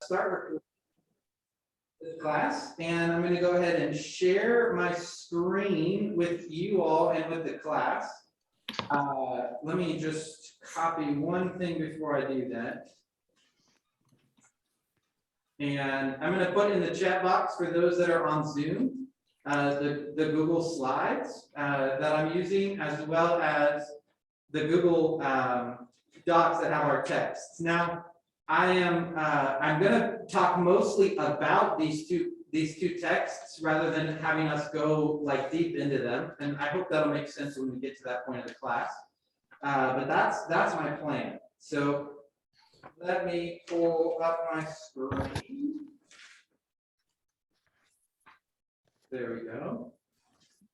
Start with class, and I'm going to go ahead and share my screen with you all and with the class. Let me just copy one thing before I do that. And I'm going to put in the chat box for those that are on Zoom, the Google Slides that I'm using, as well as the Google Docs that have our texts. Now, I'm going to talk mostly about these two texts rather than having us go like deep into them, and I hope that'll make sense when we get to that point of the class. But that's my plan. So let me pull up my screen. There we go.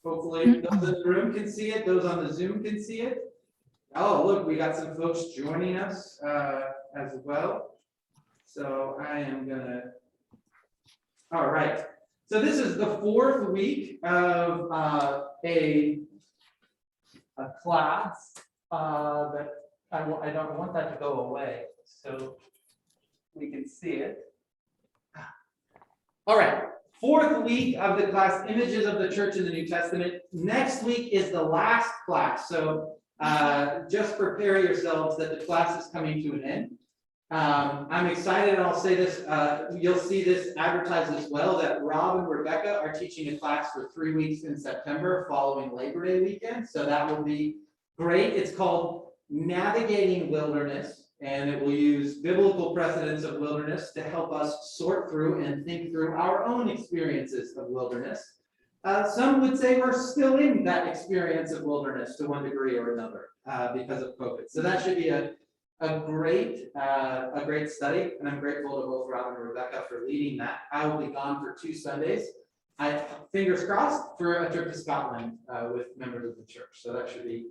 Hopefully those in the room can see it. Those on the Zoom can see it. Oh, look, we got some folks joining us as well. So I am gonna. All right. So this is the fourth week of a class that I don't want that to go away, so we can see it. All right. Fourth week of the class, Images of the Church in the New Testament. Next week is the last class, so just prepare yourselves that the class is coming to an end. I'm excited, and I'll say this, you'll see this advertised as well, that Rob and Rebecca are teaching a class for 3 weeks in September following Labor Day weekend, so that will be great. It's called Navigating Wilderness, and it will use biblical precedents of wilderness to help us sort through and think through our own experiences of wilderness. Some would say we're still in that experience of wilderness to one degree or another because of COVID. So that should be a great study, and I'm grateful to both Rob and Rebecca for leading that. I will be gone for 2 Sundays. Fingers crossed for a trip to Scotland with members of the church. So that should be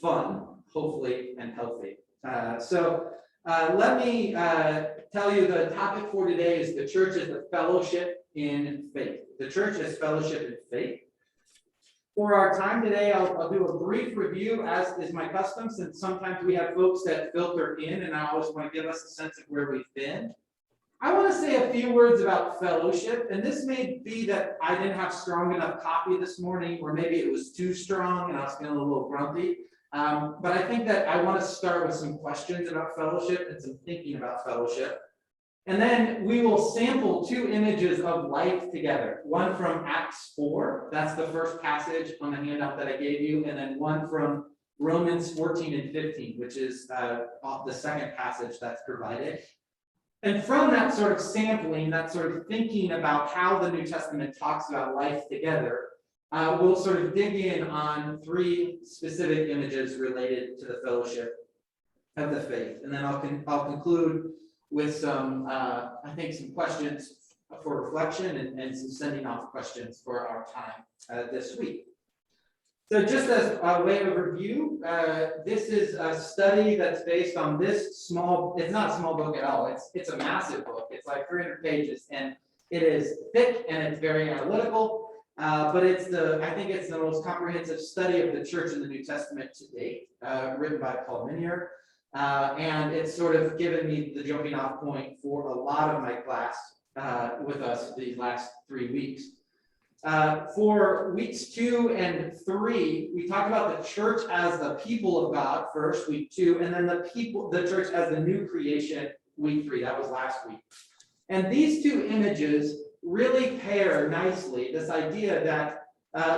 fun, hopefully, and healthy. Let me tell you the topic for today is the church as a fellowship in faith. The church as fellowship in faith. For our time today, I'll do a brief review, as is my custom, since sometimes we have folks that filter in, and I always want to give us a sense of where we've been. I want to say a few words about fellowship, and this may be that I didn't have strong enough coffee this morning, or maybe it was too strong and I was feeling a little grumpy. But I think that I want to start with some questions about fellowship and some thinking about fellowship. And then we will sample 2 images of life together. One from Acts 4, that's the first passage on the handout that I gave you, and then one from Romans 14 and 15, which is the second passage that's provided. And from that sort of sampling, that sort of thinking about how the New Testament talks about life together, we'll sort of dig in on 3 specific images related to the fellowship of the faith. And then I'll conclude with some, I think, some questions for reflection and some sending off questions for our time this week. So just as a way of review, this is a study that's based on this small, it's not a small book at all, it's a massive book. It's like 300 pages, and it is thick and it's very analytical, but I think it's the most comprehensive study of the church in the New Testament to date, written by Paul Minier. And it's sort of given me the jumping off point for a lot of my class with us these last 3 weeks. For weeks 2 and 3, we talk about the church as the people of God first, week 2, and then the church as the new creation, week 3. That was last week. And these 2 images really pair nicely this idea that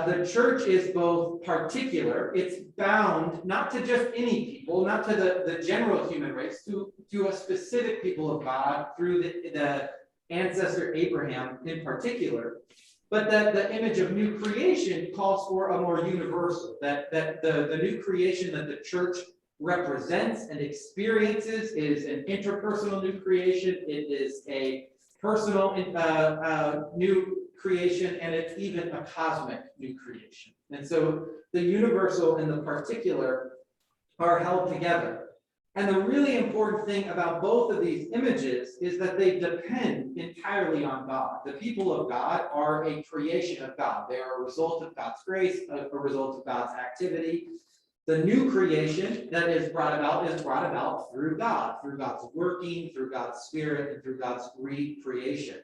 the church is both particular, it's bound not to just any people, not to the general human race, to a specific people of God through the ancestor Abraham in particular, but that the image of new creation calls for a more universal, that the new creation that the church represents and experiences is an interpersonal new creation, it is a personal new creation, and it's even a cosmic new creation. And so the universal and the particular are held together. And the really important thing about both of these images is that they depend entirely on God. The people of God are a creation of God. They are a result of God's grace, a result of God's activity. The new creation that is brought about through God's working, through God's Spirit, and through God's recreation.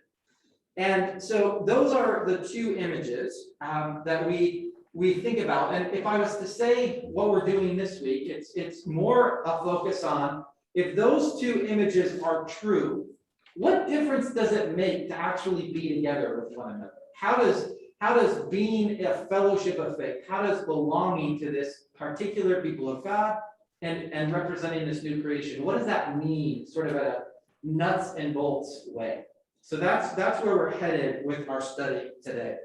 And so those are the two images that we think about. And if I was to say what we're doing this week, it's more a focus on if those two images are true, what difference does it make to actually be together with one another? How does being a fellowship of faith, how does belonging to this particular people of God and representing this new creation, what does that mean sort of at a nuts and bolts way? So that's where we're headed with our study today.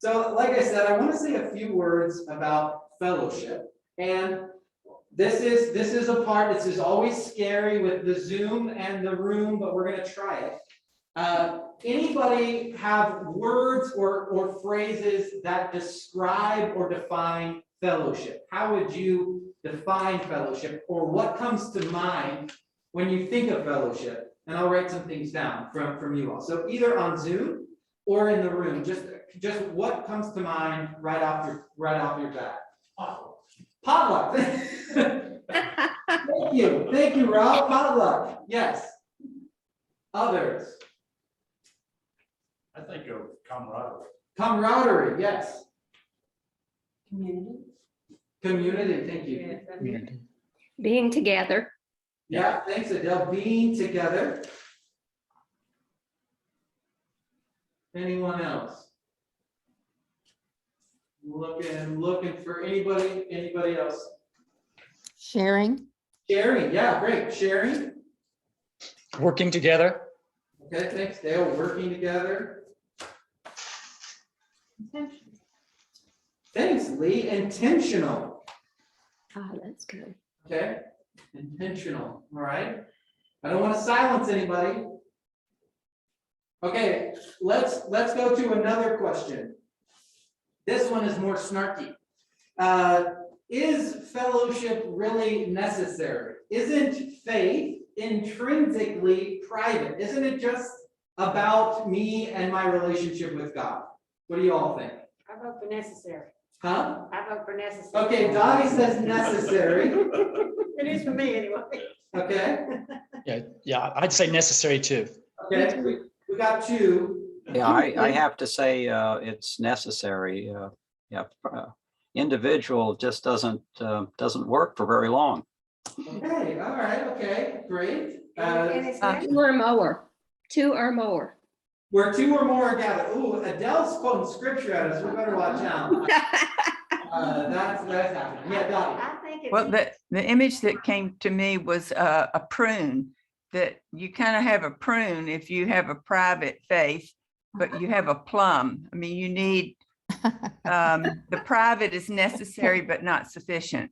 So like I said, I want to say a few words about fellowship. And this is a part, this is always scary with the Zoom and the room, but we're going to try it. Anybody have words or phrases that describe or define fellowship? How would you define fellowship, or what comes to mind when you think of fellowship? And I'll write some things down from you all. So either on Zoom or in the room, just what comes to mind right off your bat. Potluck. Thank you, Rob. Potluck. Yes. Others. I think of camaraderie. Camaraderie, yes. Community. Community, thank you. Community. Being together. Yeah, thanks, Adele. Being together. Anyone else? Looking for anybody else? Sharing. Sharing, yeah, great. Sharing. Working together. Okay, thanks, Dale. Working together. Thanks, Lee. Intentional. Ah, that's good. Okay, intentional. All right. I don't want to silence anybody. Okay, let's go to another question. This one is more snarky. Is fellowship really necessary? Isn't faith intrinsically private? Isn't it just about me and my relationship with God? What do you all think? I vote for necessary. Huh? I vote for necessary. Okay, Dottie says necessary. It is for me anyway. Okay. Yeah, I'd say necessary too. Okay, we got two. Yeah, I have to say it's necessary. Individual just doesn't work for very long. Okay, all right, okay, great. And it's Two or more. Two or more. Where two or more are gathered. Ooh, Adele's quoting scripture at us. We better watch out. That's happening. Yeah, Dottie. I think it's. Well, the image that came to me was a prune, that you kind of have a prune if you have a private faith, but you have a plum. I mean, you need, the private is necessary, but not sufficient.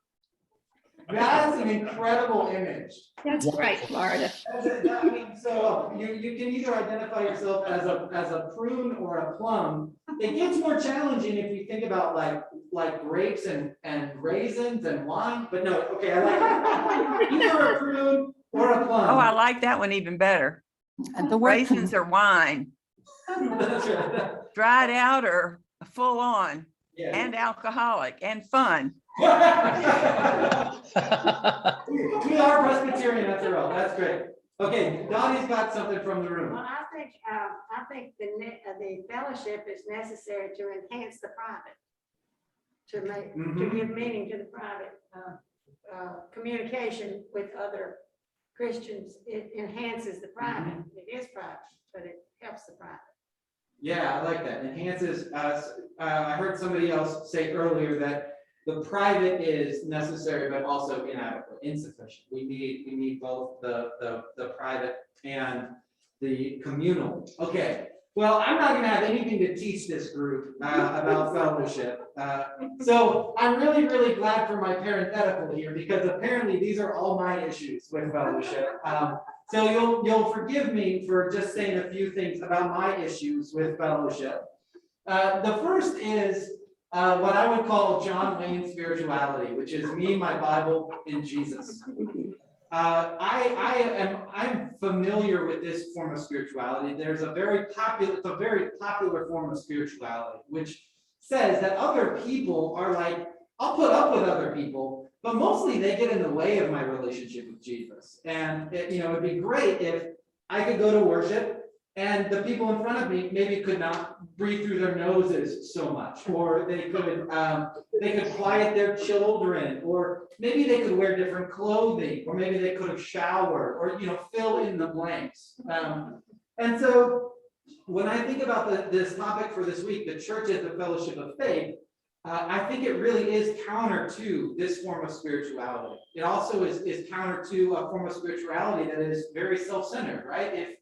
That's an incredible image. That's right, Florida. I mean, so you can either identify yourself as a prune or a plum. It gets more challenging if you think about like grapes and raisins and wine, but no, okay, I like either a prune or a plum. Oh, I like that one even better. And the word Raisins or wine, That's right. dried out or full on, Yeah. and alcoholic and fun. We are Presbyterian after all. That's great. Okay, Dottie's got something from the room. Well, I think the fellowship is necessary to enhance the private, to give meaning to the private communication with other Christians. It enhances the private. It is private, but it helps the private. Yeah, I like that. Enhances us. I heard somebody else say earlier that the private is necessary, but also inadequate, insufficient. We need both the private and the communal. Okay. Well, I'm not going to have anything to teach this group about fellowship. So I'm really, really glad for my parenthetical here, because apparently these are all my issues with fellowship. So you'll forgive me for just saying a few things about my issues with fellowship. The first is what I would call John Wayne spirituality, which is me, my Bible, and Jesus. I'm familiar with this form of spirituality. There's a very popular form of spirituality, which says that other people are like I'll put up with other people, but mostly they get in the way of my relationship with Jesus. And it'd be great if I could go to worship and the people in front of me maybe could not breathe through their noses so much, or they could quiet their children, or maybe they could wear different clothing, or maybe they could have showered, or fill in the blanks. And so when I think about this topic for this week, the church is the fellowship of faith, I think it really is counter to this form of spirituality. It also is counter to a form of spirituality that is very self-centered, right?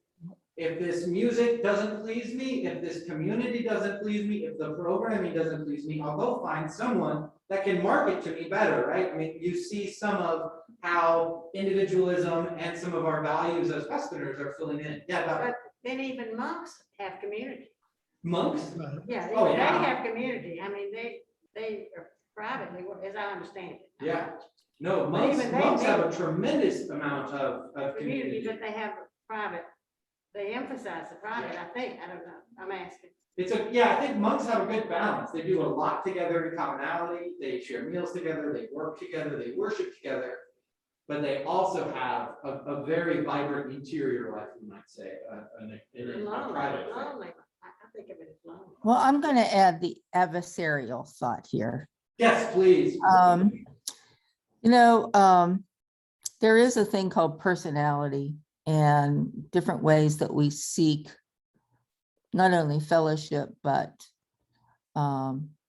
If this music doesn't please me, if this community doesn't please me, if the programming doesn't please me, I'll go find someone that can market to me better, right? I mean, you see some of how individualism and some of our values as Westerners are filling in. Yeah, But then even monks have community. monks? Yeah, Oh, they yeah. have community. I mean, they are privately, as I understand it. Yeah. No, But monks even they have a make tremendous amount of community, community. but they have private, they emphasize the private, I think. I don't know. I'm asking. I think monks have a good balance. They do a lot together in commonality. They share meals together, they work together, they worship together. But they also have a very vibrant interior life, you might say, in a Lonely, private way. lonely. I think of it as lonely. Well, I'm going to add the adversarial thought here. Yes, please. There is a thing called personality and different ways that we seek not only fellowship, but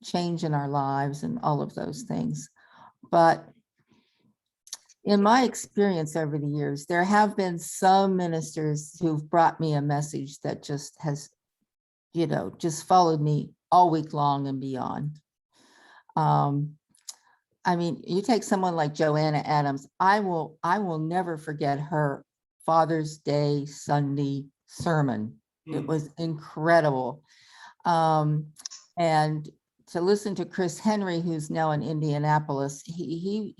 change in our lives and all of those things. But in my experience over the years, there have been some ministers who've brought me a message that just has, just followed me all week long and beyond. I mean, you take someone like Joanna Adams, I will never forget her Father's Day Sunday sermon. It was incredible. And to listen to Chris Henry, who's now in Indianapolis, he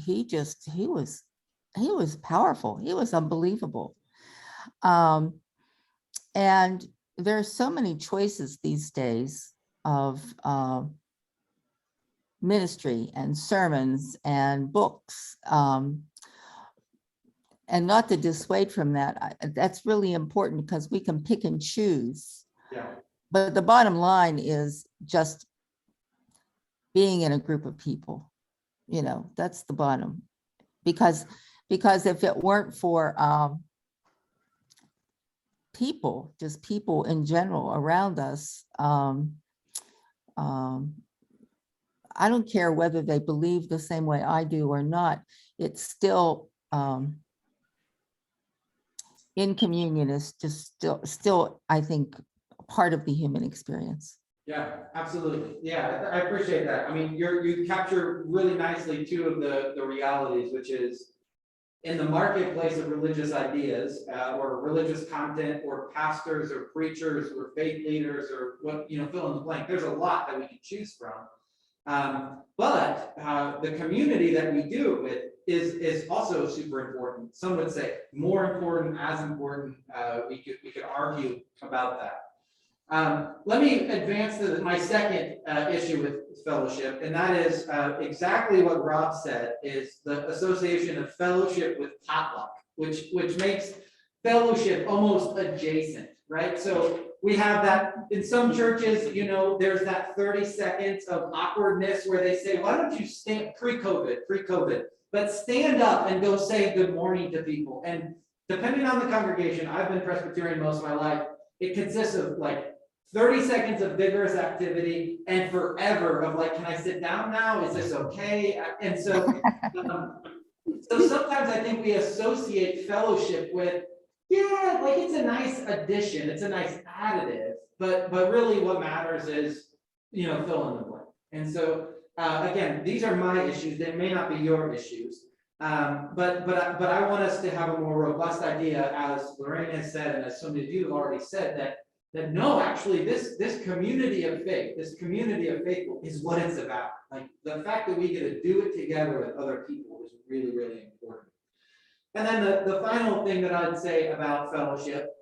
was powerful. He was unbelievable. And there are so many choices these days of ministry and sermons and books. And not to dissuade from that, that's really important because we can pick and choose. Yeah. But the bottom line is just being in a group of people, that's the bottom. Because if it weren't for people, just people in general around us, I don't care whether they believe the same way I do or not, it's still, in communion is just still, I think, part of the human experience. Yeah, absolutely. Yeah, I appreciate that. I mean, you capture really nicely two of the realities, which is in the marketplace of religious ideas or religious content or pastors or preachers or faith leaders or what, fill in the blank. There's a lot that we can choose from. But the community that we do it with is also super important. Some would say more important, as important. We could argue about that. Let me advance to my second issue with fellowship, and that is exactly what Rob said, is the association of fellowship with potluck, which makes fellowship almost adjacent, right? So we have that in some churches, there's that 30 seconds of awkwardness where they say, why don't you stand, pre-COVID, but stand up and go say good morning to people. And depending on the congregation, I've been Presbyterian most of my life, it consists of like 30 seconds of vigorous activity and forever of like, can I sit down now? Is this okay? And so, so sometimes I think we associate fellowship with, yeah, like it's a nice addition, it's a nice additive, but really what matters is, fill in the blank. And so, again, these are my issues, they may not be your issues. But I want us to have a more robust idea, as Lorraine has said, and as so many of you have already said, that no, actually, this community of faith, is what it's about. Like the fact that we get to do it together with other people is really, really important. And then the final thing that I'd say about fellowship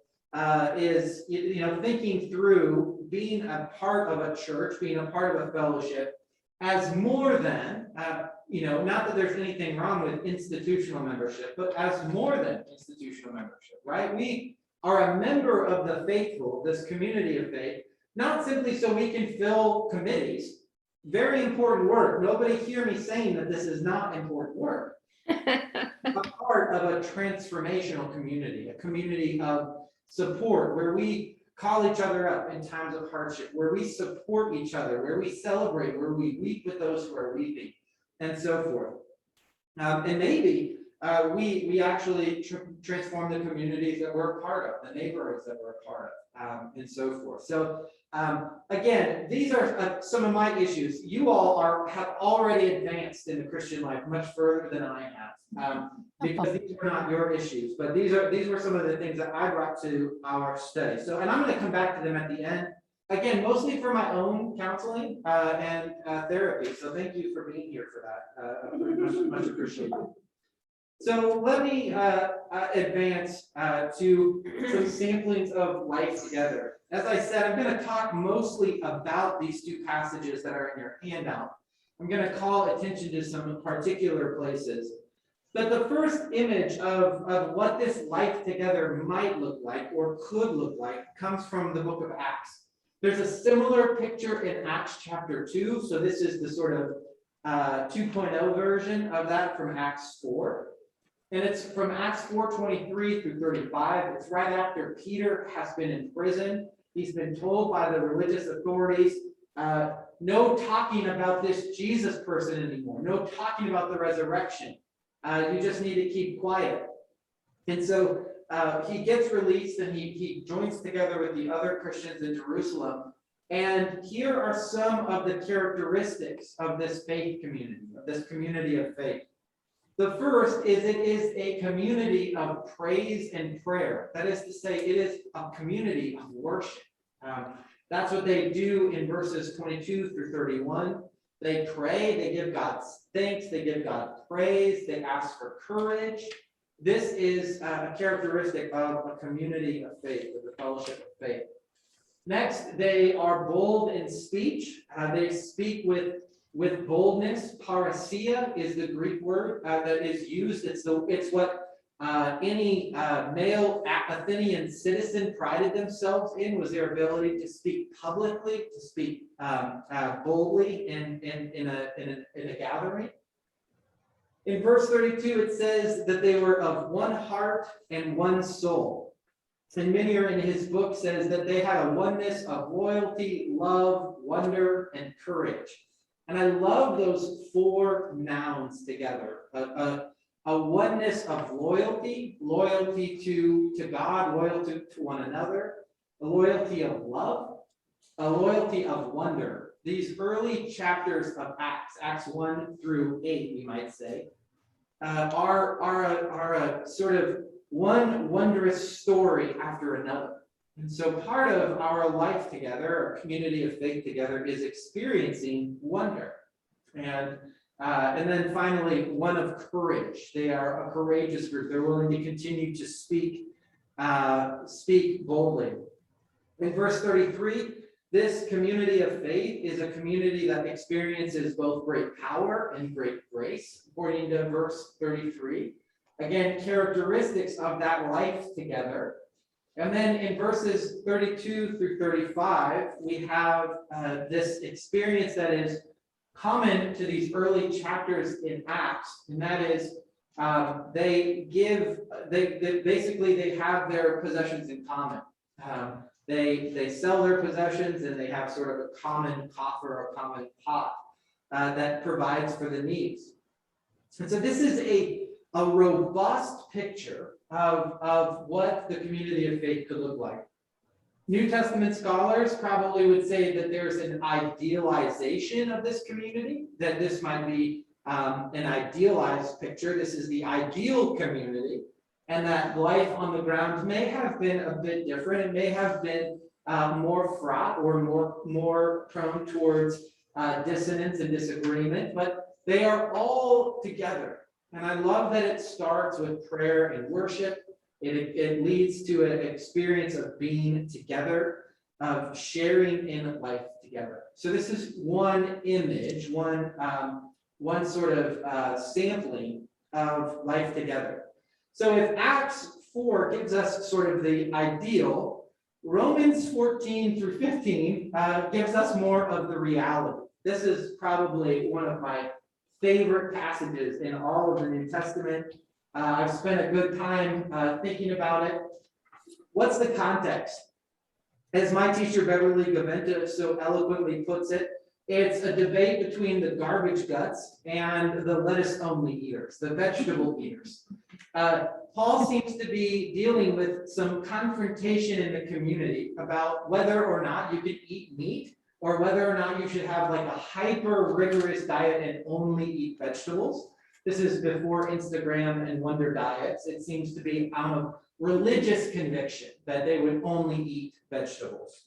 is, thinking through being a part of a church, being a part of a fellowship, as more than, not that there's anything wrong with institutional membership, but as more than institutional membership, right? We are a member of the faithful, this community of faith, not simply so we can fill committees. Very important work. Nobody hear me saying that this is not important work. A part of a transformational community, a community of support where we call each other up in times of hardship, where we support each other, where we celebrate, where we weep with those who are weeping, and so forth. And maybe we actually transform the communities that we're a part of, the neighborhoods that we're a part of, and so forth. So again, these are some of my issues. You all have already advanced in the Christian life much further than I have, because these were not your issues, but these were some of the things that I brought to our study. So, and I'm going to come back to them at the end. Again, mostly for my own counseling and therapy. So thank you for being here for that. Much appreciated. So let me advance to some samplings of life together. As I said, I'm going to talk mostly about these two passages that are in your handout. I'm going to call attention to some particular places. But the first image of what this life together might look like or could look like comes from the book of Acts. There's a similar picture in Acts chapter 2. So this is the sort of 2.0 version of that from Acts 4. And it's from Acts 4:23 through 35. It's right after Peter has been in prison. He's been told by the religious authorities, no talking about this Jesus person anymore. No talking about the resurrection. You just need to keep quiet. And so he gets released and he joins together with the other Christians in Jerusalem. And here are some of the characteristics of this faith community, of this community of faith. The first is it is a community of praise and prayer. That is to say, it is a community of worship. That's what they do in verses 22 through 31. They pray, they give God thanks, they give God praise, they ask for courage. This is a characteristic of a community of faith, of the fellowship of faith. Next, they are bold in speech. They speak with boldness. Parousia is the Greek word that is used. It's what any male Athenian citizen prided themselves in, was their ability to speak publicly, to speak boldly in a gathering. In verse 32, it says that they were of one heart and one soul. And Minier in his book says that they had a oneness of loyalty, love, wonder, and courage. And I love those four nouns together. A oneness of loyalty to God, loyalty to one another, a loyalty of love, a loyalty of wonder. These early chapters of Acts 1 through 8, we might say, are a sort of one wondrous story after another. And so part of our life together, our community of faith together, is experiencing wonder. And then finally, one of courage. They are a courageous group. They're willing to continue to speak boldly. In verse 33, this community of faith is a community that experiences both great power and great grace, according to verse 33. Again, characteristics of that life together. And then in verses 32 through 35, we have this experience that is common to these early chapters in Acts, and that is they have their possessions in common. They sell their possessions and they have sort of a common coffer or common pot that provides for the needs. And so this is a robust picture of what the community of faith could look like. New Testament scholars probably would say that there's an idealization of this community, that this might be an idealized picture. This is the ideal community, and that life on the ground may have been a bit different. It may have been more fraught or more prone towards dissonance and disagreement, but they are all together. And I love that it starts with prayer and worship. It leads to an experience of being together. of sharing in life together. So this is one image, one sort of sampling of life together. So if Acts 4 gives us sort of the ideal, Romans 14 through 15 gives us more of the reality. This is probably one of my favorite passages in all of the New Testament. I've spent a good time thinking about it. What's the context? As my teacher Beverly Gaventa so eloquently puts it, it's a debate between the garbage guts and the lettuce-only eaters, the vegetable eaters. Paul seems to be dealing with some confrontation in the community about whether or not you could eat meat or whether or not you should have like a hyper rigorous diet and only eat vegetables. This is before Instagram and Wonder Diets. It seems to be out of religious conviction that they would only eat vegetables.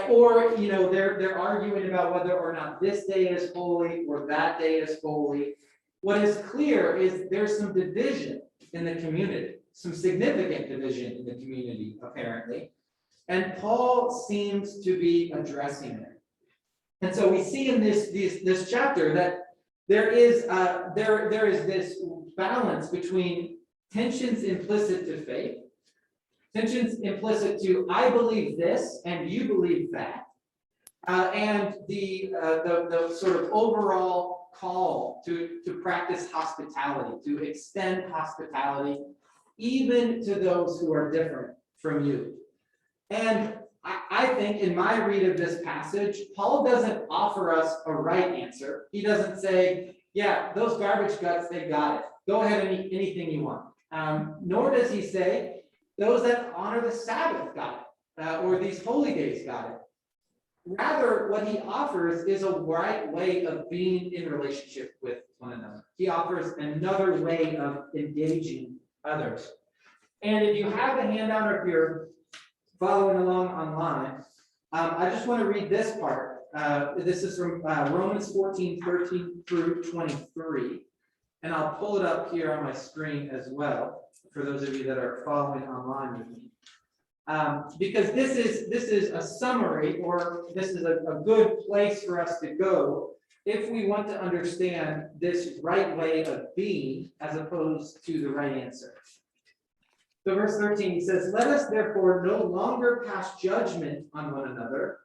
Or, you know, they're arguing about whether or not this day is holy or that day is holy. What is clear is there's some division in the community, some significant division in the community, apparently. And Paul seems to be addressing it. And so we see in this chapter that there is this balance between tensions implicit to faith, tensions implicit to I believe this and you believe that, and the sort of overall call to practice hospitality, to extend hospitality, even to those who are different from you. And I think in my read of this passage, Paul doesn't offer us a right answer. He doesn't say, yeah, those garbage guts, they got it. Go ahead and eat anything you want. Nor does he say, those that honor the Sabbath got it, or these holy days got it. Rather, what he offers is a right way of being in relationship with one another. He offers another way of engaging others. And if you have a handout or if you're following along online, I just want to read this part. This is from Romans 14, 13 through 23. And I'll pull it up here on my screen as well, for those of you that are following online with me. Because this is a summary, or this is a good place for us to go if we want to understand this right way of being as opposed to the right answer. So verse 13, he says, let us therefore no longer pass judgment on one another.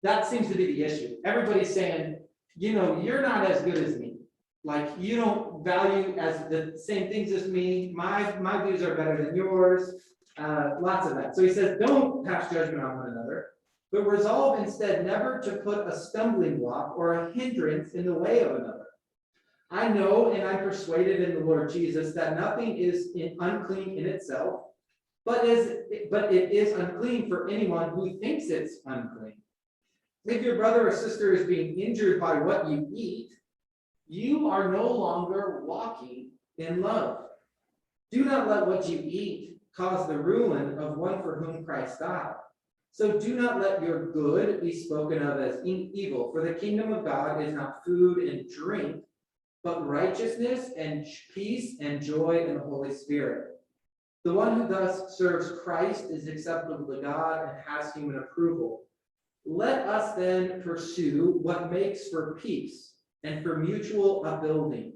That seems to be the issue. Everybody's saying, you know, you're not as good as me. Like, you don't value as the same things as me. My views are better than yours. Lots of that. So he says, don't pass judgment on one another, but resolve instead never to put a stumbling block or a hindrance in the way of another. I know and I'm persuaded in the Lord Jesus that nothing is unclean in itself, but it is unclean for anyone who thinks it's unclean. If your brother or sister is being injured by what you eat, you are no longer walking in love. Do not let what you eat cause the ruin of one for whom Christ died. So do not let your good be spoken of as evil, for the kingdom of God is not food and drink, but righteousness and peace and joy in the Holy Spirit. The one who thus serves Christ is acceptable to God and has human approval. Let us then pursue what makes for peace and for mutual upbuilding.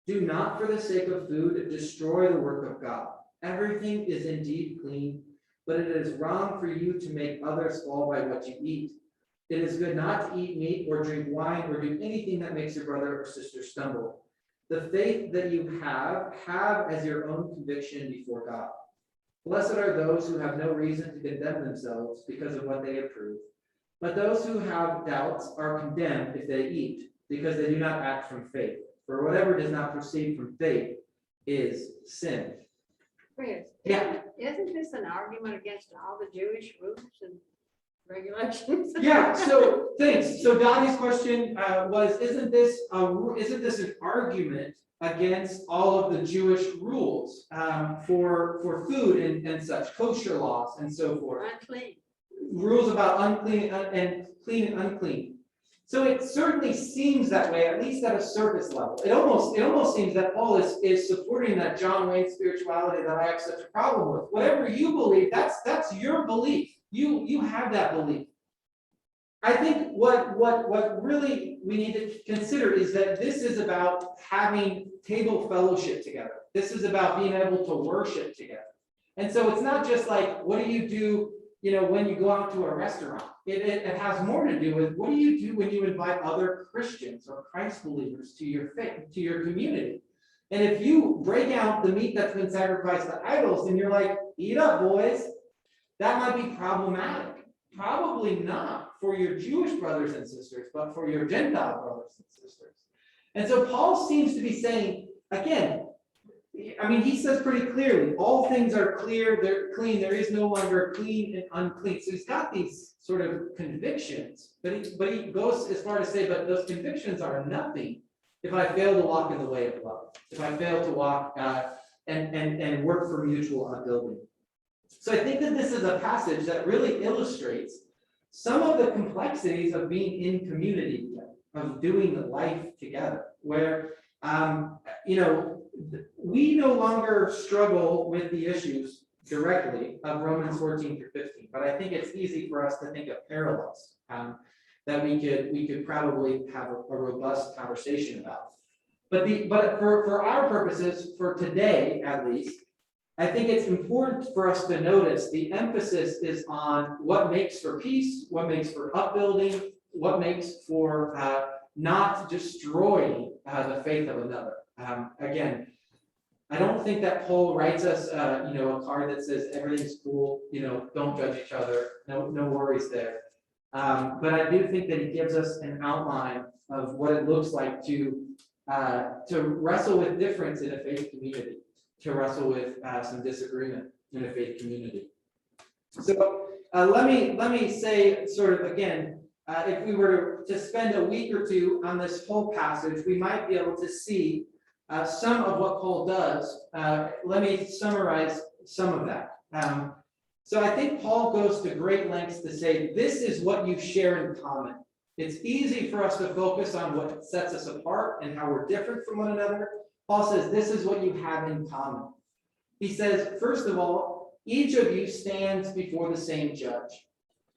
Do not, for the sake of food, destroy the work of God. Everything is indeed clean, but it is wrong for you to make others fall by what you eat. It is good not to eat meat or drink wine or do anything that makes your brother or sister stumble. The faith that you have as your own conviction before God. Blessed are those who have no reason to condemn themselves because of what they approve. But those who have doubts are condemned if they eat, because they do not act from faith. For whatever does not proceed from faith is sin. Chris, Yeah. isn't this an argument against all the Jewish rules and regulations? Yeah, so thanks. So Donnie's question was, isn't this an argument against all of the Jewish rules for food and such, kosher laws and so forth? Unclean. Rules about unclean and clean and unclean. So it certainly seems that way, at least at a surface level. It almost seems that Paul is supporting that John Wayne spirituality that I have such a problem with. Whatever you believe, that's your belief. you have that belief. I think what really we need to consider is that this is about having table fellowship together. This is about being able to worship together. And so it's not just like, what do you do, when you go out to a restaurant? It has more to do with, what do you do when you invite other Christians or Christ believers to your faith, to your community? And if you break out the meat that's been sacrificed to idols and you're like, eat up, boys, that might be problematic. Probably not for your Jewish brothers and sisters, but for your Gentile brothers and sisters. And so Paul seems to be saying, again, he says pretty clearly, all things are clear, they're clean, there is no longer clean and unclean. So he's got these sort of convictions, but he goes as far to say, but those convictions are nothing if I fail to walk in the way of love, if I fail to walk and work for mutual upbuilding. So I think that this is a passage that really illustrates some of the complexities of being in community together, of doing life together, where, we no longer struggle with the issues directly of Romans 14 through 15, but I think it's easy for us to think of parallels that we could probably have a robust conversation about. But for our purposes, for today at least, I think it's important for us to notice the emphasis is on what makes for peace, what makes for upbuilding, what makes for not destroying the faith of another. Again, I don't think that Paul writes us, a card that says everything's cool, don't judge each other, no worries there. But I do think that he gives us an outline of what it looks like to wrestle with difference in a faith community, to wrestle with some disagreement in a faith community. So let me say sort of again, if we were to spend a week or two on this whole passage, we might be able to see some of what Paul does. Let me summarize some of that. So I think Paul goes to great lengths to say, this is what you share in common. It's easy for us to focus on what sets us apart and how we're different from one another. Paul says, this is what you have in common. He says, first of all, each of you stands before the same judge.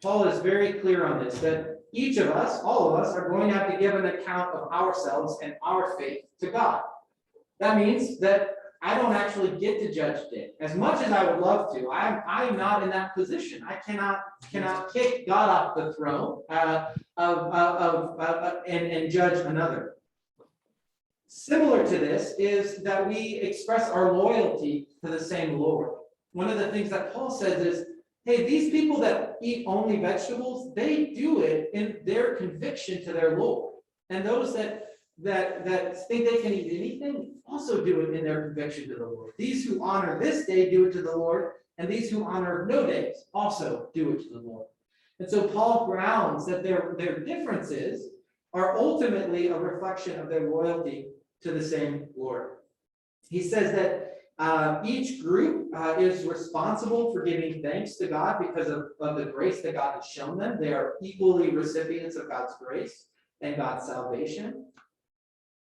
Paul is very clear on this, that each of us, all of us, are going to have to give an account of ourselves and our faith to God. That means that I don't actually get to judge Dick. As much as I would love to, I'm not in that position. I cannot kick God off the throne and judge another. Similar to this is that we express our loyalty to the same Lord. One of the things that Paul says is, hey, these people that eat only vegetables, they do it in their conviction to their Lord. And those that think they can eat anything also do it in their conviction to the Lord. These who honor this day do it to the Lord, and these who honor no days also do it to the Lord. And so Paul grounds that their differences are ultimately a reflection of their loyalty to the same Lord. He says that each group is responsible for giving thanks to God because of the grace that God has shown them. They are equally recipients of God's grace and God's salvation.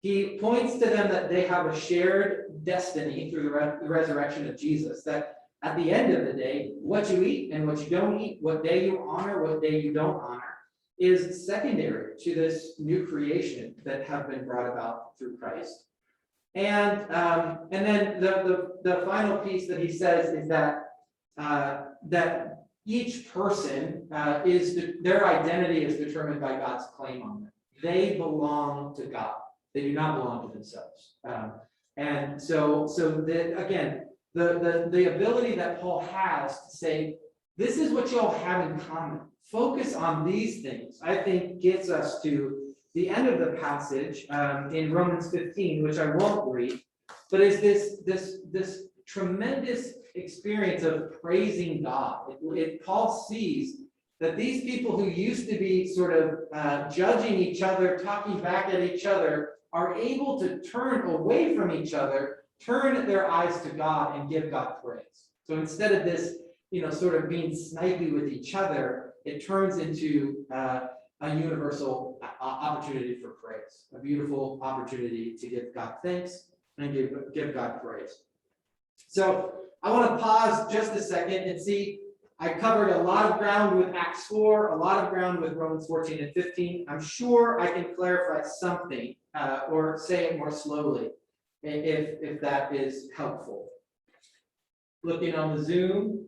He points to them that they have a shared destiny through the resurrection of Jesus, that at the end of the day, what you eat and what you don't eat, what day you honor, what day you don't honor, is secondary to this new creation that have been brought about through Christ. And then the final piece that he says is that that each person their identity is determined by God's claim on them. They belong to God. They do not belong to themselves. And so again, the ability that Paul has to say, this is what you all have in common. Focus on these things, I think gets us to the end of the passage in Romans 15, which I won't read, but is this tremendous experience of praising God. Paul sees that these people who used to be sort of judging each other, talking back at each other, are able to turn away from each other, turn their eyes to God and give God praise. So instead of this, sort of being snipey with each other, it turns into a universal opportunity for praise, a beautiful opportunity to give God thanks and give God praise. So I want to pause just a second and see I covered a lot of ground with Acts 4, a lot of ground with Romans 14 and 15. I'm sure I can clarify something or say it more slowly if that is helpful. Looking on the Zoom.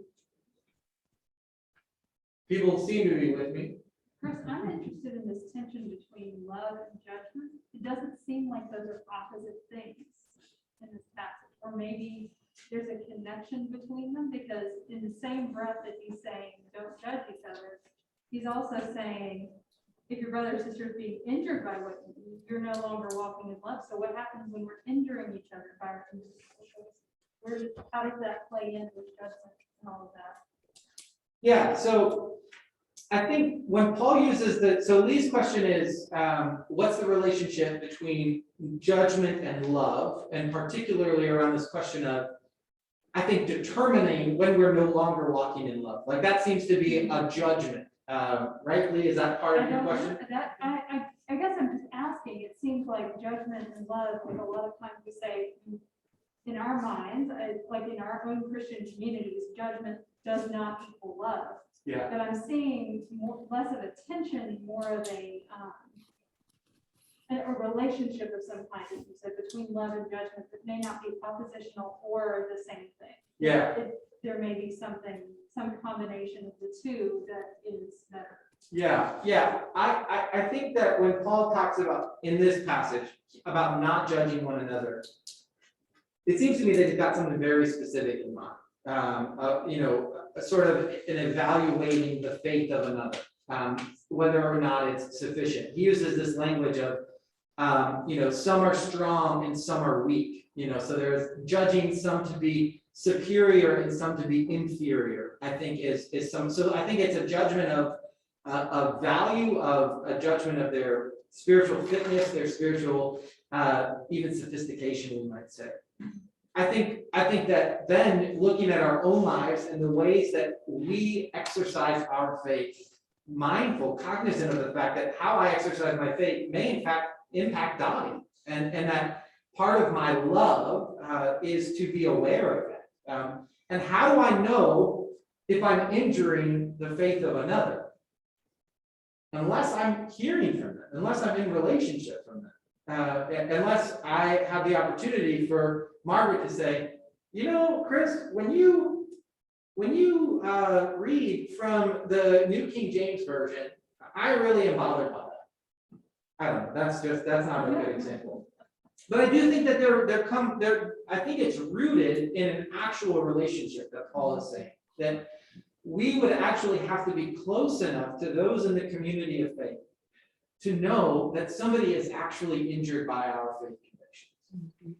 People seem to be with me. Chris, I'm interested in this tension between love and judgment. It doesn't seem like those are opposite things in this passage, or maybe there's a connection between them, because in the same breath that he's saying, don't judge each other, he's also saying, if your brother or sister is being injured by what you do, you're no longer walking in love. So what happens when we're injuring each other by our individual choices? How does that play in with judgment and all of that? Yeah, so I think when Paul uses so Lee's question is, what's the relationship between judgment and love, and particularly around this question of, I think, determining when we're no longer walking in love. Like that seems to be a judgment, right, Lee? Is that part of your question? I guess I'm just asking, it seems like judgment and love, like a lot of times we say in our minds, like in our own Christian communities, judgment does not equal love. Yeah. But I'm seeing less of a tension, more of a relationship of some kind, as you said, between love and judgment that may not be oppositional or the same thing. Yeah. There may be some combination of the two that is better. Yeah. I think that when Paul talks about, in this passage, about not judging one another, it seems to me that he's got something very specific in mind. Sort of in evaluating the faith of another, whether or not it's sufficient. He uses this language of, some are strong and some are weak. So there's judging some to be superior and some to be inferior. I think is some. So I think it's a judgment of value, of a judgment of their spiritual fitness, their spiritual even sophistication, we might say. I think that then looking at our own lives and the ways that we exercise our faith, mindful, cognizant of the fact that how I exercise my faith may in fact impact Dottie, and that part of my love is to be aware of that. And how do I know if I'm injuring the faith of another? Unless I'm hearing from them, unless I'm in relationship from them. Unless I have the opportunity for Margaret to say, Chris, when you read from the New King James Version, I really am bothered by that. I don't know. That's not a good example. But I do think that I think it's rooted in an actual relationship that Paul is saying, that we would actually have to be close enough to those in the community of faith to know that somebody is actually injured by our faith convictions.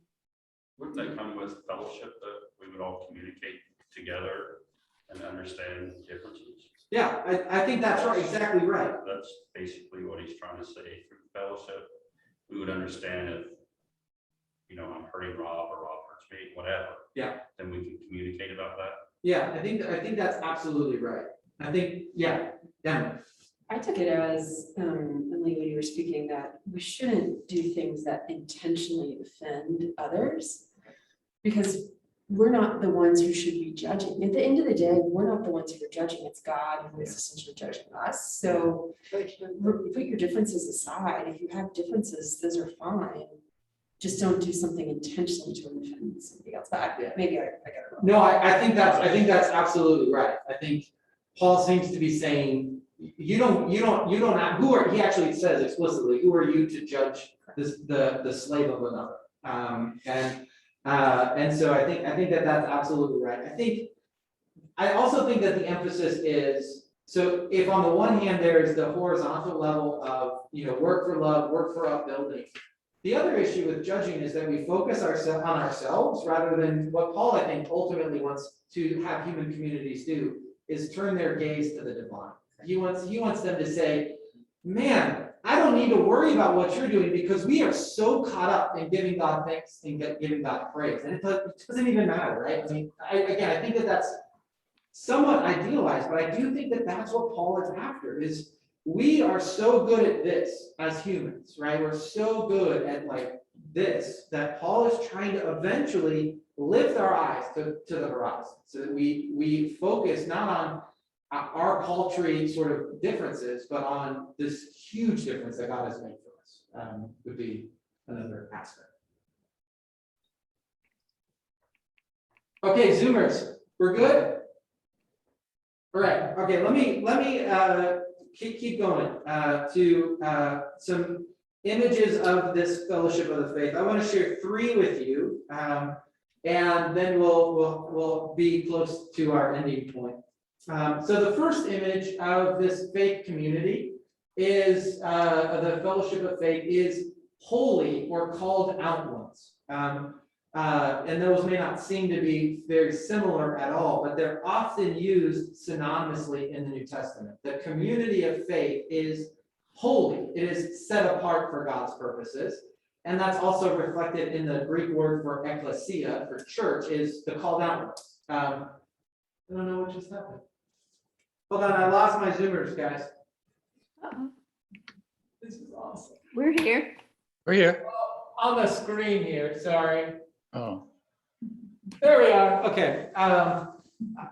Wouldn't that come with fellowship, that we would all communicate together and understand differences? Yeah, I think that's right, exactly right. That's basically what he's trying to say. Through fellowship, we would understand if, I'm hurting Rob or Rob hurts me, whatever. Yeah. Then we can communicate about that. Yeah, I think that's absolutely right. I think, yeah, Emma. I took it as, Emily, when you were speaking, that we shouldn't do things that intentionally offend others, because we're not the ones who should be judging. At the end of the day, we're not the ones who are judging. It's God who is essentially judging us. So put your differences aside. If you have differences, those are fine. Just don't do something intentionally to offend somebody else. But maybe I got it wrong. No, I think that's absolutely right. I think Paul seems to be saying, he actually says explicitly, who are you to judge the slave of another? And so I think that's absolutely right. I also think that the emphasis is, so if on the one hand there is the horizontal level of work for love, work for upbuilding, the other issue with judging is that we focus on ourselves rather than what Paul, I think, ultimately wants to have human communities do, is turn their gaze to the divine. He wants them to say, man, I don't need to worry about what you're doing because we are so caught up in giving God thanks and giving God praise. And it doesn't even matter, right? I mean, I think that that's somewhat idealized, but I do think that that's what Paul is after, is we are so good at this as humans, right? We're so good at like this, that Paul is trying to eventually lift our eyes to the horizon so that we focus not on our paltry sort of differences, but on this huge difference that God has made for us, would be another aspect. Okay, Zoomers, we're good? All right, okay, let me keep going to some images of this fellowship of the faith. I want to share 3 with you, and then we'll be close to our ending point. So the first image of this faith community is the fellowship of faith is holy or called out ones. And those may not seem to be very similar at all, but they're often used synonymously in the New Testament. The community of faith is holy. It is set apart for God's purposes. And that's also reflected in the Greek word for ecclesia, for church, is the called out ones. I don't know what just happened. Hold on, I lost my Zoomers, guys. Uh-oh. This is awesome. We're here. We're here. On the screen here, sorry. Oh, There we are. Okay.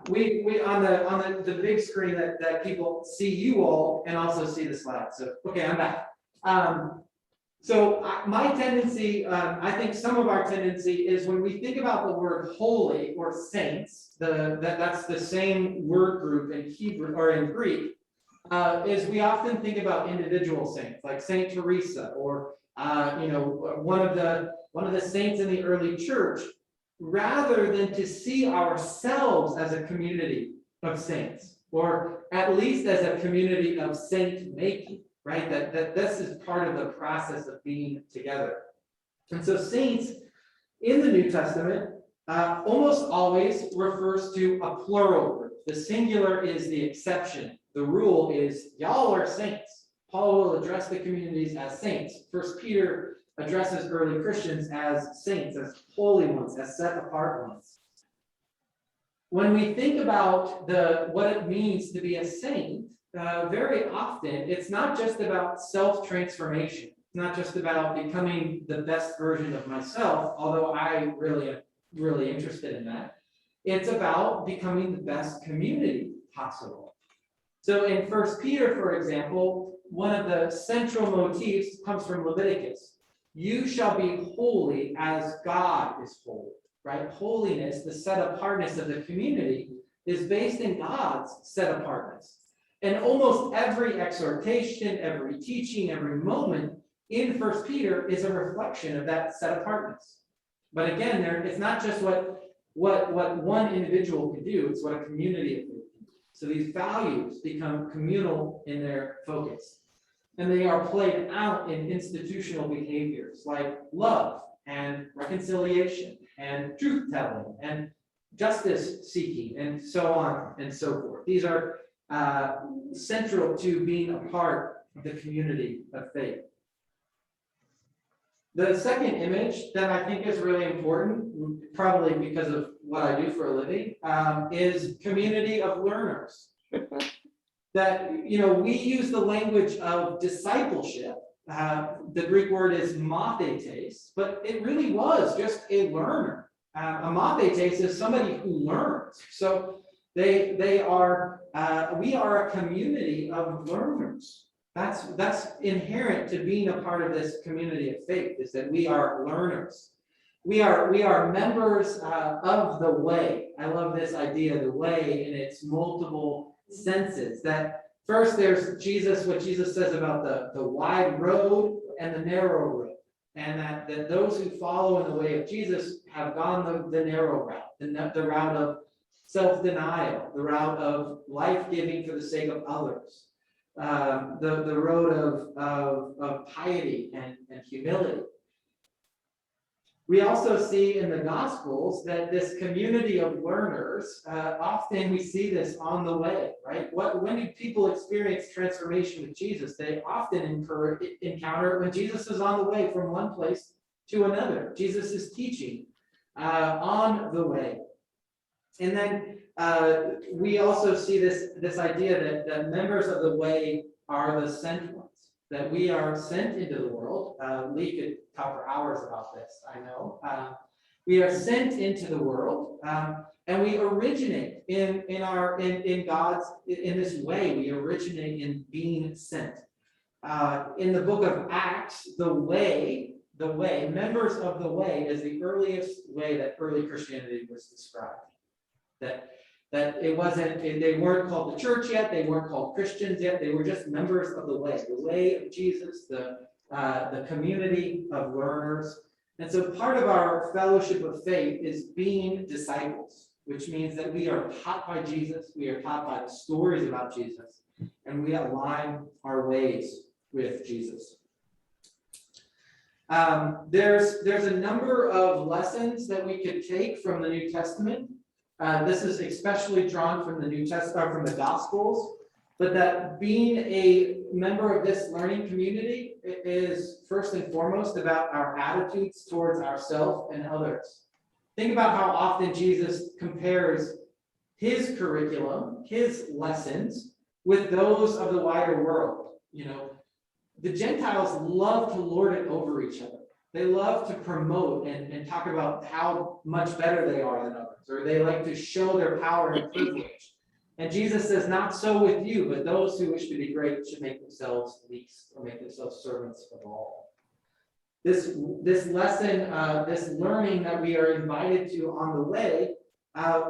We on the big screen that people see you all and also see the slides. So okay, I'm back. My tendency, I think some of our tendency is when we think about the word holy or saints, that's the same word group in Hebrew or in Greek, is we often think about individual saints like Saint Teresa or one of the saints in the early church, rather than to see ourselves as a community of saints, or at least as a community of saint making, right? That this is part of the process of being together. And so saints in the New Testament almost always refers to a plural group. The singular is the exception. The rule is y'all are saints. Paul will address the communities as saints. 1 Peter addresses early Christians as saints, as holy ones, as set apart ones. When we think about what it means to be a saint, very often it's not just about self-transformation. It's not just about becoming the best version of myself, although I really am really interested in that. It's about becoming the best community possible. So in 1 Peter, for example, one of the central motifs comes from Leviticus. You shall be holy as God is holy, right? Holiness, the set apartness of the community, is based in God's set apartness. And almost every exhortation, every teaching, every moment in 1 Peter is a reflection of that set apartness. But again, it's not just what one individual can do, it's what a community can do. So these values become communal in their focus. And they are played out in institutional behaviors like love and reconciliation and truth-telling and justice seeking and so on and so forth. These are central to being a part of the community of faith. The second image that I think is really important, probably because of what I do for a living, is community of learners. That, we use the language of discipleship. The Greek word is mathetes, but it really was just a learner. A mathetes is somebody who learns. So we are a community of learners. That's inherent to being a part of this community of faith, is that we are learners. We are members of the way. I love this idea, the way, in its multiple senses. That first there's Jesus, what Jesus says about the wide road and the narrow road, and that those who follow in the way of Jesus have gone the narrow route, the route of self-denial, the route of life-giving for the sake of others, the road of piety and humility. We also see in the Gospels that this community of learners, often we see this on the way, right? When do people experience transformation with Jesus? They often encounter it when Jesus is on the way from one place to another. Jesus is teaching on the way. And then we also see this idea that members of the way are the sent ones, that we are sent into the world. Lee could talk for hours about this, I know. We are sent into the world, and we originate in God's, in this way, we originate in being sent. In the book of Acts, the way, members of the way is the earliest way that early Christianity was described. That it wasn't, they weren't called the church yet, they weren't called Christians yet, they were just members of the way of Jesus, the community of learners. And so part of our fellowship of faith is being disciples, which means that we are taught by Jesus, we are taught by the stories about Jesus, and we align our ways with Jesus. There's a number of lessons that we could take from the New Testament. This is especially drawn from the New Testament, from the Gospels, but that being a member of this learning community is first and foremost about our attitudes towards ourselves and others. Think about how often Jesus compares his curriculum, his lessons, with those of the wider world. You know, the Gentiles love to lord it over each other. They love to promote and talk about how much better they are than others, or they like to show their power and privilege. And Jesus says, not so with you, but those who wish to be great should make themselves least, or make themselves servants of all. This lesson, this learning that we are invited to on the way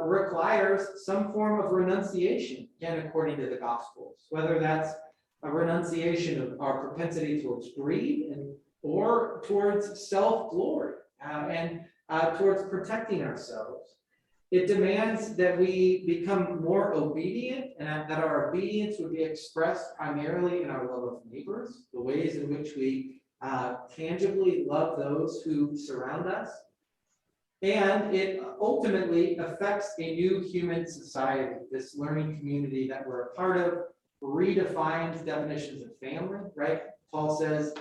requires some form of renunciation, again, according to the Gospels, whether that's a renunciation of our propensity towards greed or towards self-glory and towards protecting ourselves. It demands that we become more obedient, and that our obedience would be expressed primarily in our love of neighbors, the ways in which we tangibly love those who surround us. And it ultimately affects a new human society. This learning community that we're a part of redefines definitions of family, right? Paul says,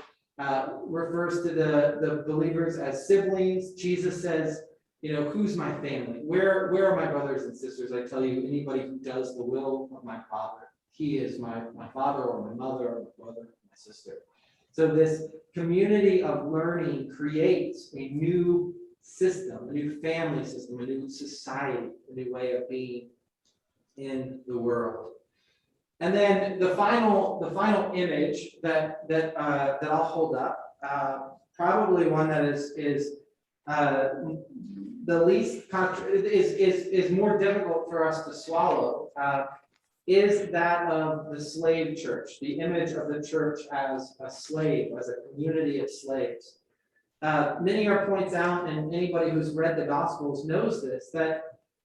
refers to the believers as siblings. Jesus says, you know, who's my family? Where are my brothers and sisters? I tell you, anybody who does the will of my Father, he is my father or my mother or my brother or my sister. So this community of learning creates a new system, a new family system, a new society, a new way of being in the world. And then the final image that I'll hold up, probably one that is the least is more difficult for us to swallow, is that of the slave church, the image of the church as a slave, as a community of slaves. Minier points out, and anybody who's read the Gospels knows this, that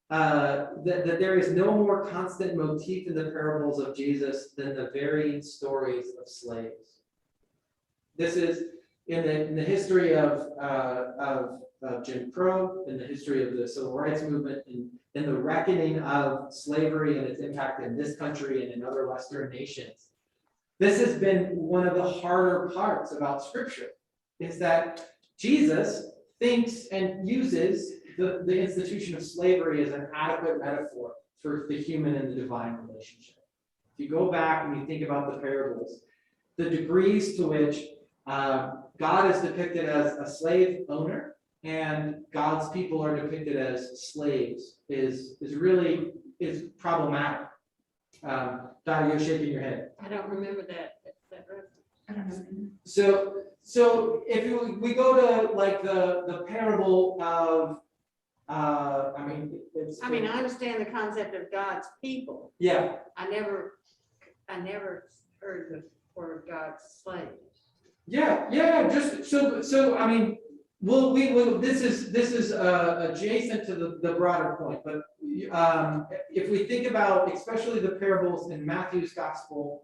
there is no more constant motif in the parables of Jesus than the varying stories of slaves. This is in the history of Jim Crow, in the history of the civil rights movement, in the reckoning of slavery and its impact in this country and in other Western nations. This has been one of the harder parts about Scripture, is that Jesus thinks and uses the institution of slavery as an adequate metaphor for the human and the divine relationship. If you go back and you think about the parables, the degrees to which God is depicted as a slave owner and God's people are depicted as slaves is problematic. Dottie, you're shaking your head. I don't remember that. I don't know. So if we go to like the parable of, I understand the concept of God's people. Yeah. I never heard the word God's slaves. Yeah. Just so I mean, this is adjacent to the broader point, but if we think about especially the parables in Matthew's gospel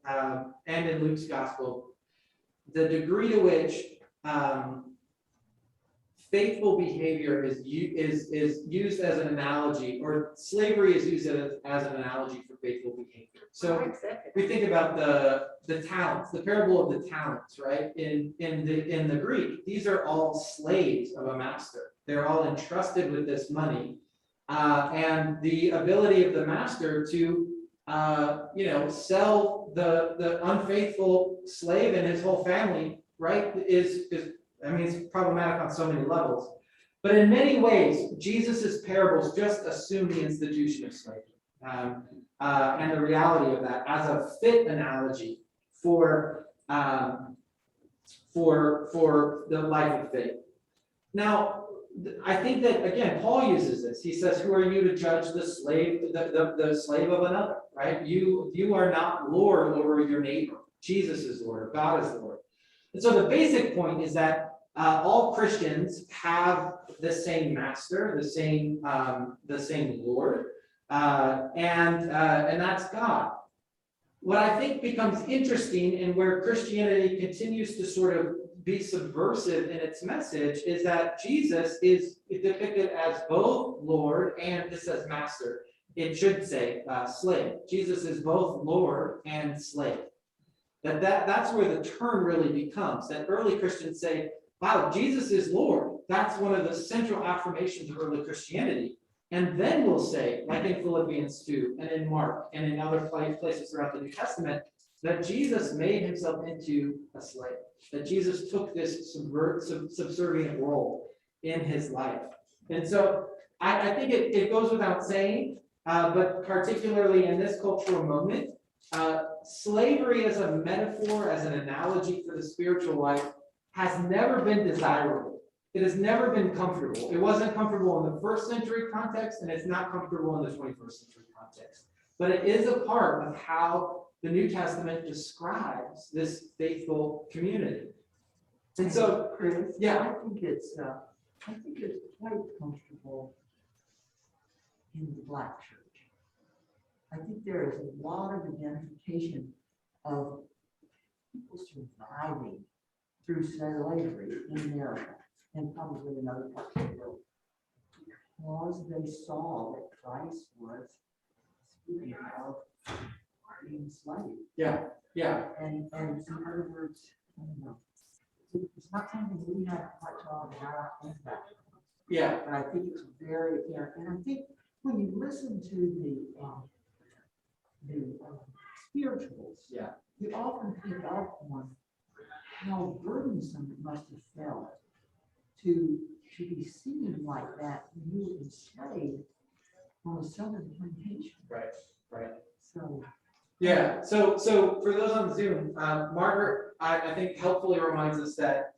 and in Luke's gospel, the degree to which faithful behavior is used as an analogy, or slavery is used as an analogy for faithful behavior. So we think about the talents, the parable of the talents, right? In the Greek, these are all slaves of a master. They're all entrusted with this money, and the ability of the master to sell the unfaithful slave and his whole family, right, is it's problematic on so many levels. But in many ways, Jesus's parables just assume the institution of slavery. and the reality of that as a fit analogy for the life of faith. Now, I think that, again, Paul uses this. He says, who are you to judge the slave, the slave of another, right? You are not Lord over your neighbor. Jesus is Lord, God is Lord. And so the basic point is that all Christians have the same master, the same Lord, and that's God. What I think becomes interesting and where Christianity continues to sort of be subversive in its message is that Jesus is depicted as both Lord and it says master. It should say slave. Jesus is both Lord and slave. That's where the turn really becomes. That early Christians say, wow, Jesus is Lord. That's one of the central affirmations of early Christianity. And then we'll say, like in Philippians 2 and in Mark and in other places throughout the New Testament, that Jesus made himself into a slave, that Jesus took this subservient role in his life. And so I think it goes without saying, but particularly in this cultural moment, slavery as a metaphor, as an analogy for the spiritual life, has never been desirable. It has never been comfortable. It wasn't comfortable in the first century context, and it's not comfortable in the 21st century context. But it is a part of how the New Testament describes this faithful community. And so, Chris, yeah. I think it's quite comfortable in the Black church. I think there is a lot of identification of people surviving through slavery in America and probably in other parts of the world because they saw that Christ was speaking of being enslaved. Yeah, yeah. And in other words, I don't know. It's not something we have quite talked about in that. Yeah. But I think it's very apparent. And I think when you listen to the spirituals, yeah, you often pick up on how burdensome it must have felt to be seen like that when you were enslaved on a southern plantation. Right, right. So. Yeah, so for those on Zoom, Margaret, I think helpfully reminds us that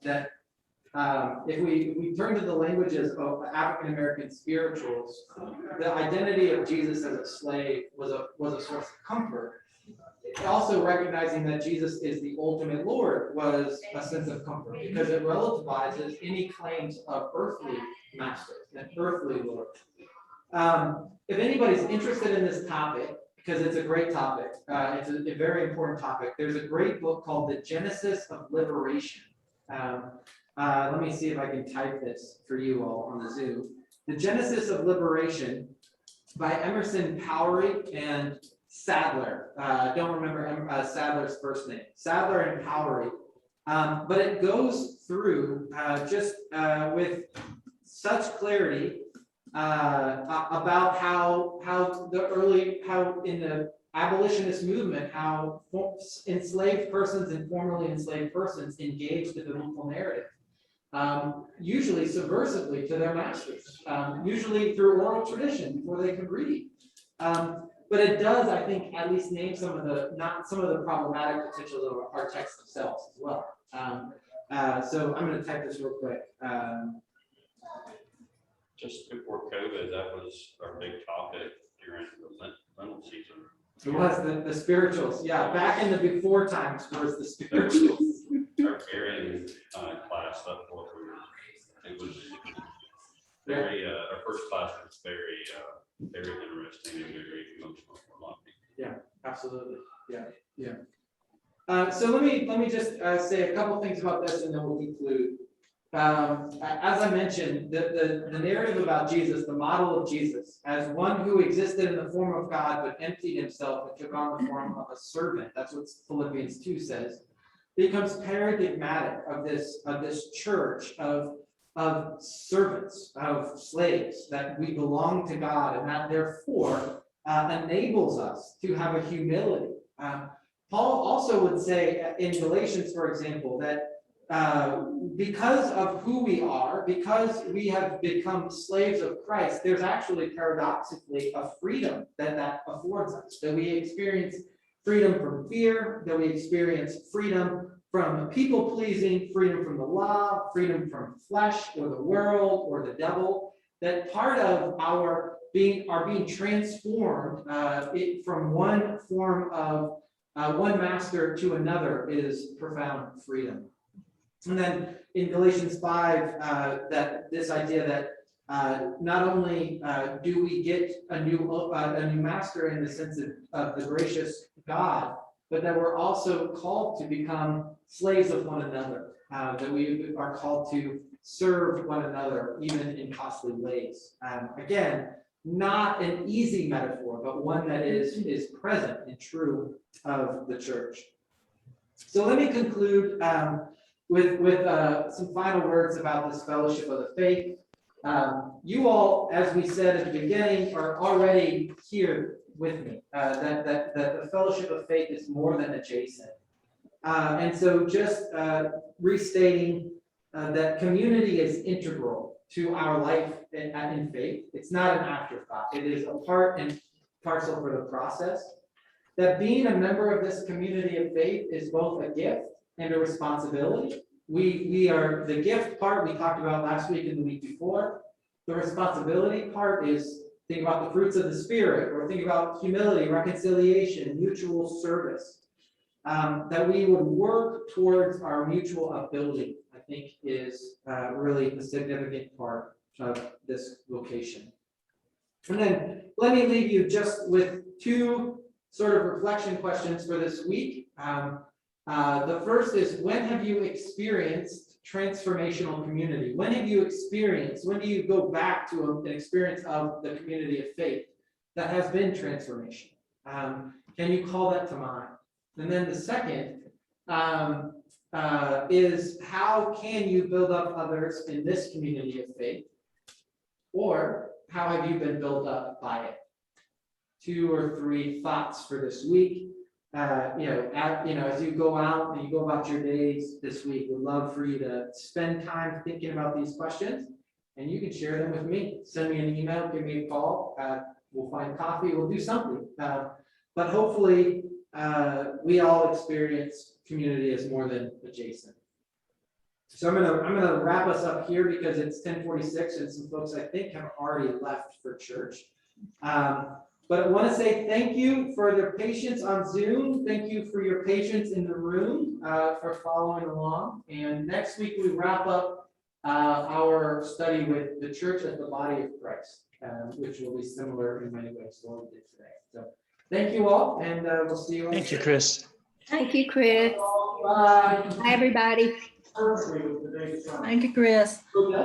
if we turn to the languages of African American spirituals, the identity of Jesus as a slave was a source of comfort. Also recognizing that Jesus is the ultimate Lord was a sense of comfort because it relativizes any claims of earthly master and earthly Lord. If anybody's interested in this topic, because it's a great topic, it's a very important topic, there's a great book called The Genesis of Liberation. Let me see if I can type this for you all on the Zoom. The Genesis of Liberation by Emerson Powery and Sadler. I don't remember Sadler's first name. Sadler and Powery. But it goes through just with such clarity about how in the abolitionist movement, how enslaved persons and formerly enslaved persons engaged the biblical narrative. Usually subversively to their masters, usually through oral tradition before they could read. But it does, I think, at least name some of the problematic potentials of our texts themselves as well. So I'm going to type this real quick. Just before COVID, that was our big topic during the Lenten season. It was the spirituals. Yeah, back in the before times was the spirituals. Our Marian class, that's what it was very, our first class was very interesting and very emotional for a lot of people. Yeah, absolutely. Yeah. So let me just say a couple things about this and then we'll conclude. As I mentioned, the narrative about Jesus, the model of Jesus, as one who existed in the form of God but emptied himself and took on the form of a servant, that's what Philippians 2 says, becomes paradigmatic of this church of servants, of slaves, that we belong to God and that therefore enables us to have a humility. Paul also would say in Galatians, for example, that because of who we are, because we have become slaves of Christ, there's actually paradoxically a freedom that affords us, that we experience freedom from fear, that we experience freedom from people pleasing, freedom from the law, freedom from flesh or the world or the devil, that part of our being transformed from one form of one master to another is profound freedom. And then in Galatians 5, that this idea that not only do we get a new master in the sense of the gracious God, but that we're also called to become slaves of one another, that we are called to serve one another, even in costly ways. Again, not an easy metaphor, but one that is present and true of the church. So let me conclude with some final words about this fellowship of the faith. You all, as we said at the beginning, are already here with me, that the fellowship of faith is more than adjacent. And so just restating that community is integral to our life in faith. It's not an afterthought. It is a part and parcel for the process. That being a member of this community of faith is both a gift and a responsibility. We are the gift part we talked about last week and the week before. The responsibility part is think about the fruits of the Spirit, or think about humility, reconciliation, mutual service. That we would work towards our mutual upbuilding, I think, is really the significant part of this vocation. And then let me leave you just with two sort of reflection questions for this week. The first is, when have you experienced transformational community? When do you go back to an experience of the community of faith that has been transformation? Can you call that to mind? And then the second is, how can you build up others in this community of faith? Or how have you been built up by it? 2 or 3 thoughts for this week. As you go out and you go about your days this week, we'd love for you to spend time thinking about these questions, and you can share them with me. Send me an email, give me a call. We'll find coffee, we'll do something. But hopefully, we all experience community as more than adjacent. So I'm gonna wrap us up here because it's 10:46 and some folks I think have already left for church. But I want to say thank you for their patience on Zoom. Thank you for your patience in the room for following along. And next week we wrap up our study with the church as the body of Christ, which will be similar in many ways to what we did today. So thank you all, and we'll see you. Thank you, Chris. Thank you, Chris. Bye. Hi, everybody. Thank you, Chris. Woo-hoo.